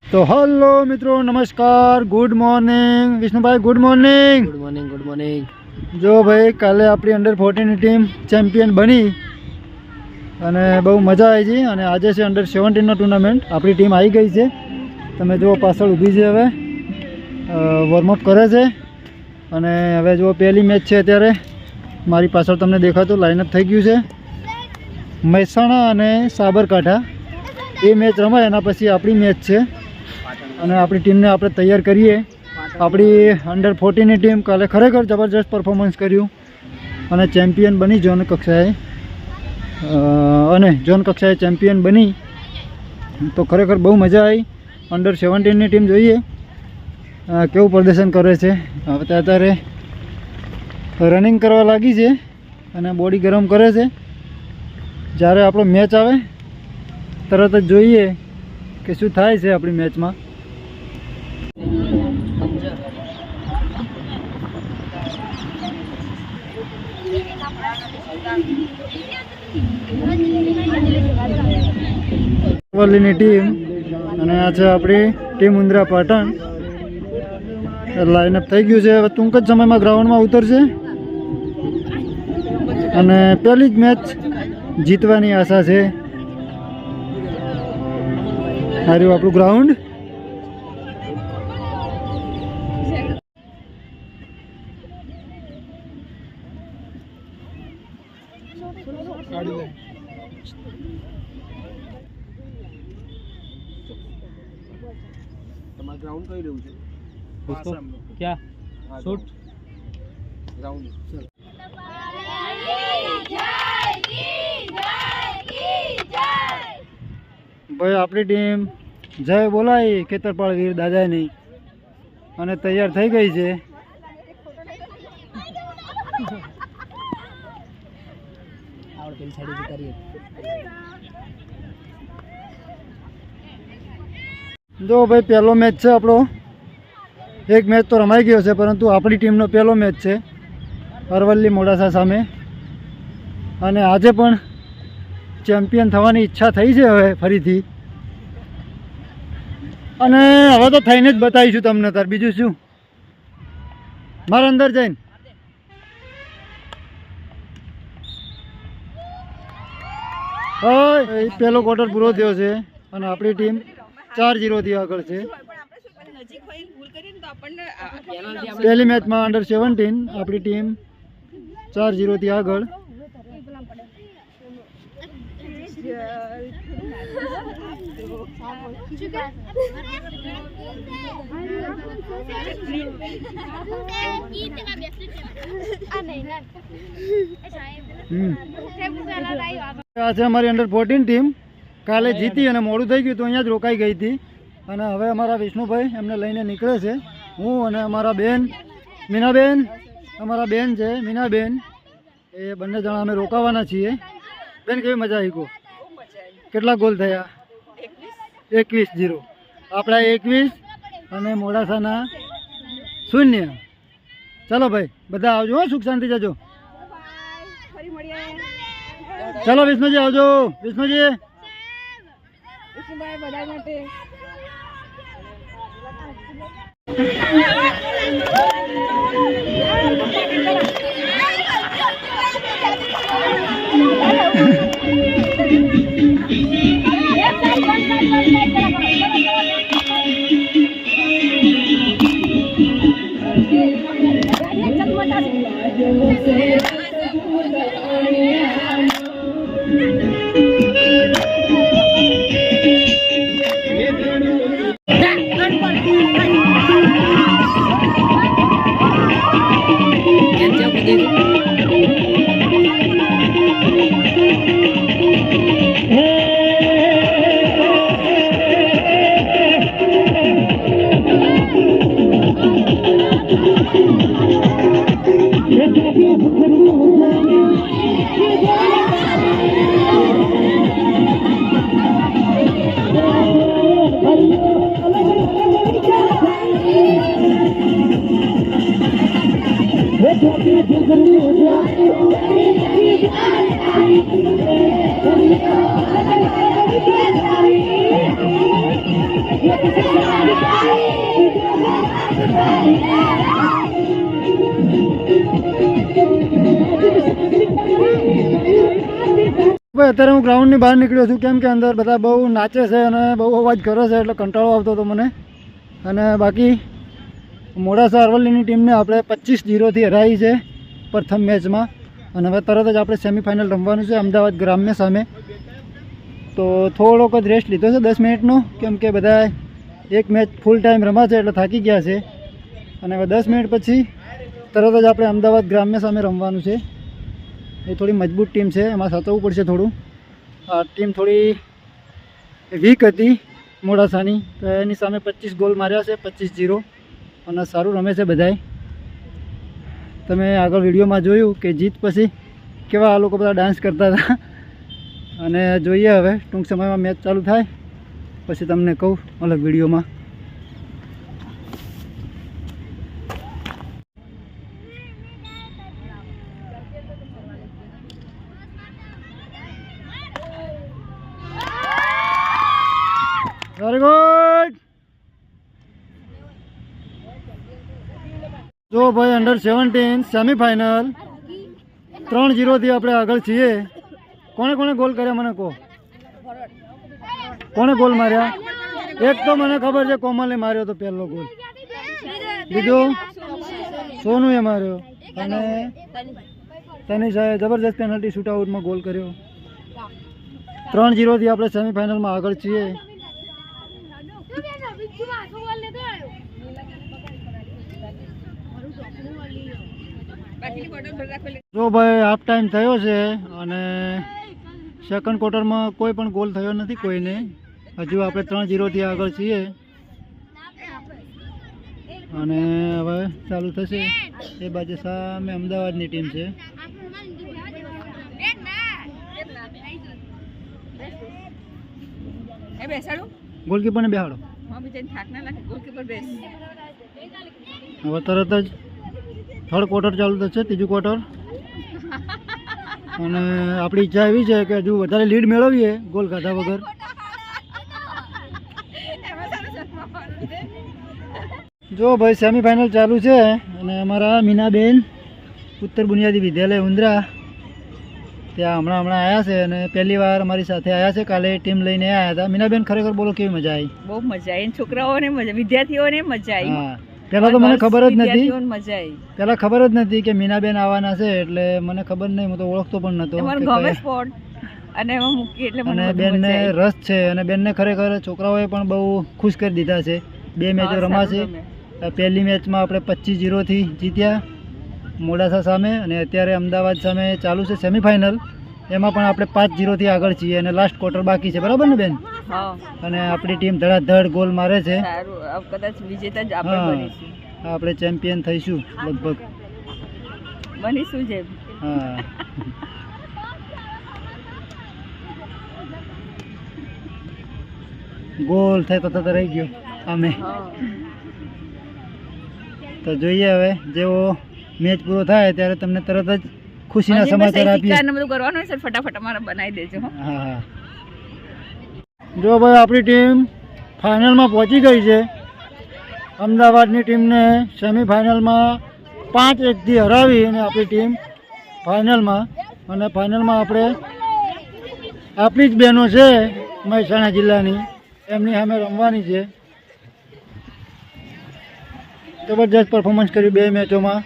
तो हेलो मित्रों, नमस्कार, गुड मॉर्निंग विष्णु भाई, good morning. Good morning, good morning. जो भाई काले अपनी अंडर 14 टीम चैम्पियन बनी અને બહુ મજા આવી છે અને આજે છે અંડર 17 નો ટુર્નામેન્ટ। આપણી ટીમ આવી ગઈ છે, તમે જુઓ પાછળ ઊભી છે, હવે વોર્મઅપ કરે છે અને હવે જો પહેલી મેચ છે અત્યારે મારી પાછળ તમને દેખાતું લાઇનઅપ થઈ ગયું છે। મહેસાણા અને સાબરકાંઠા એ મેચ રમાય એના પછી આપણી મેચ છે અને આપણી ટીમને આપણે તૈયાર કરીએ। આપણી અંડર 14ની ટીમ કાલે ખરેખર જબરજસ્ત પરફોર્મન્સ કર્યું અને ચેમ્પિયન બની ઝોન કક્ષાએ અને ઝોન કક્ષાએ ચેમ્પિયન બની તો ખરેખર બહુ મજા આવી। અંડર 17ની ટીમ જોઈએ કેવું પ્રદર્શન કરે છે। હવે અત્યારે રનિંગ કરવા લાગી છે અને બોડી ગરમ કરે છે। જ્યારે આપણો મેચ આવે તરત જ જોઈએ કે શું થાય છે આપણી મેચમાં। અરવલ્લીની ટીમ અને આ છે આપણી ટીમ ઉંદરા પાટણ। લાઇનઅપ થઈ ગયું છે, હવે ટૂંક જ સમયમાં ગ્રાઉન્ડમાં ઉતરશે અને પહેલી જ મેચ જીતવાની આશા છે। હાર્યું આપણું ગ્રાઉન્ડ। ग्राउंड कई રહ્યું છે क्या शूट ग्राउंड ભાઈ આપણી ટીમ જય બોલાઈ ખેતરપાળ વીર દાદાની અને તૈયાર થઈ ગઈ છે। જો ભાઈ પહેલો મેચ છે આપણો, એક મેચ તો રમાઈ ગયો છે પરંતુ આપણી ટીમનો પહેલો મેચ છે અરવલ્લી મોડાસા સામે અને આજે પણ ચેમ્પિયન થવાની ઈચ્છા થઈ છે હવે ફરીથી અને હવે તો થઈને જ બતાવીશું તમને તાર બીજું શું। મારા અંદર જઈને પહેલો ક્વાર્ટર પૂરો થયો છે અને આપણી ટીમ 4-0 થી આગળ છે। પહેલી મેચમાં અંડર 17 આપણી ટીમ 4-0 થી આગળ। આ છે અમારી અંડર 14 ટીમ, કાલે જીતી અને મોડું થઈ ગયું તો અહીંયા જ રોકાઈ ગઈ હતી અને હવે અમારા વિષ્ણુભાઈ એમને લઈને નીકળે છે। હું અને અમારા બેન મીનાબેન, અમારા બેન છે મીનાબેન, એ બંને જણા અમે રોકાવાના છીએ। બેન કેવી મજા આવી? કહો કેટલા ગોલ થયા? 21-0 આપણા 21 અને મોડાસાના 0। ચાલો ભાઈ બધા આવજો, સુખ શાંતિ જજો। ચાલો વિષ્ણુજી આવજો, વિષ્ણુજી બધા માટે અત્યારે હું ગ્રાઉન્ડની બહાર નીકળ્યો છું, કેમ કે અંદર બધા બહુ નાચે છે અને બહુ અવાજ કરે છે એટલે કંટાળો આવતો હતો મને. અને બાકી મોડાસા અરવલ્લીની ટીમને આપણે 25-0થી હરાવી છે પ્રથમ મેચમાં. અને હવે તરત જ આપણે સેમિફાઇનલ રમવાનું છે અમદાવાદ ગ્રામ્ય સામે. તો થોડોક જ રેસ્ટ લીધો છે 10 મિનિટનો, કેમ કે બધા એક મેચ ફૂલ ટાઈમ રમાશે એટલે થાકી ગયા છે. અને હવે 10 મિનિટ પછી તરત જ આપણે અમદાવાદ ગ્રામ્ય સામે રમવાનું છે. એ થોડી મજબૂત ટીમ છે, એમાં સાચવવું પડશે થોડું. આ ટીમ થોડી વીક હતી મોડાસાની, તો એની સામે 25 ગોલ માર્યા છે, 25-0. અને સારું રમે છે બધાય. તમે આગળ વિડીયોમાં જોયું કે જીત પછી કેવા આ લોકો બધા ડાન્સ કરતા હતા. અને જોઈએ હવે ટૂંક સમયમાં મેચ ચાલુ થાય પછી તમને કહું અલગ વિડીયોમાં. Very good. જો ભાઈ અંડર 17 સેમિફાઇનલ 3-0થી આપણે આગળ છીએ. કોણે કોણે ગોલ કર્યા મને કહો. કોણે ગોલ માર્યા? એક તો મને ખબર છે કોમલે માર્યો તો પહેલો ગોલ, બીજો સોનુએ માર્યો અને તનિષાએ જબરજસ્ત પેનલ્ટી શૂટઆઉટમાં ગોલ કર્યો. 3-0થી આપણે સેમિફાઇનલમાં આગળ છીએ. જો ભાઈ હાફ ટાઈમ થયો છે અને સેકન્ડ ક્વાર્ટરમાં કોઈ પણ ગોલ થયો નથી કોઈને. હજુ આપણે 3-0થી આગળ છીએ અને હવે ચાલુ થશે. એ બાજુ સામે અમદાવાદની ટીમ છે. ગોલકીપરને બેહાડો. હવે તરત જ થર્ડ ક્વાર્ટર ચાલુ થશે, ત્રીજું ક્વાર્ટર. અને આપણી ઈચ્છા એવી છે કે હજુ વધારે લીડ મેળવીએ ગોલ ખાધા વગર. જો ભાઈ સેમિફાઇનલ ચાલુ છે અને અમારા મીનાબેન ઉત્તર બુનિયાદી વિદ્યાલય ઉંદરા ત્યાં હમણાં આવ્યા છે અને પહેલી વાર અમારી સાથે આવ્યા છે. કાલે ટીમ લઈને આવ્યા હતા. મીનાબેન ખરેખર બોલો કેવી મજા આવી? બહુ મજા આવી. છોકરાઓને મજા, વિદ્યાર્થીઓને મજા આવી. હા, પહેલા તો મને ખબર જ નથી. મજા આવી. પહેલા ખબર જ નથી કે મીનાબેન આવવાના છે, એટલે મને ખબર નહીં, હું તો ઓળખતો પણ નતો. ગમે સ્પોર્ટ અને એમાં મૂકી એટલે અને બેનને રસ છે અને બેનને ખરેખર છોકરાઓએ પણ બહુ ખુશ કરી દીધા છે. 2 મેચો રમાશે. પહેલી મેચમાં આપણે 25-0થી જીત્યા મોડાસા સામે અને અત્યારે અમદાવાદ સામે ચાલુ છે સેમિફાઇનલ. એમાં પણ આપણે 5-0થી આગળ છીએ અને લાસ્ટ ક્વાર્ટર બાકી છે. બરાબર ને બેન? અને આપણી ટીમ ધડાધડ ગોલ મારે છે. કદાચ વિજેતા જ આપણે બનીશું. આપણે ચેમ્પિયન થઈશું લગભગ. બનીશું જ. હા. ગોલ થતો થતો રહી ગયો અમે. તો જોઈએ હવે જેવો મેચ પૂરો થાય ત્યારે તમને તરત જ ખુશીના સમાચાર આપીએ. બધું કરવાનું છે, ફટાફટ અમારે બનાવી દેજો. હા હા. જો ભાઈ આપણી ટીમ ફાઇનલમાં પહોંચી ગઈ છે. અમદાવાદની ટીમને સેમિફાઇનલમાં 5-1થી હરાવી અને આપણી ટીમ ફાઇનલમાં. અને ફાઇનલમાં આપણે આપણી જ બહેનો છે મહેસાણા જિલ્લાની, એમની સામે રમવાની છે. જબરજસ્ત પરફોર્મન્સ કર્યું 2 મેચોમાં.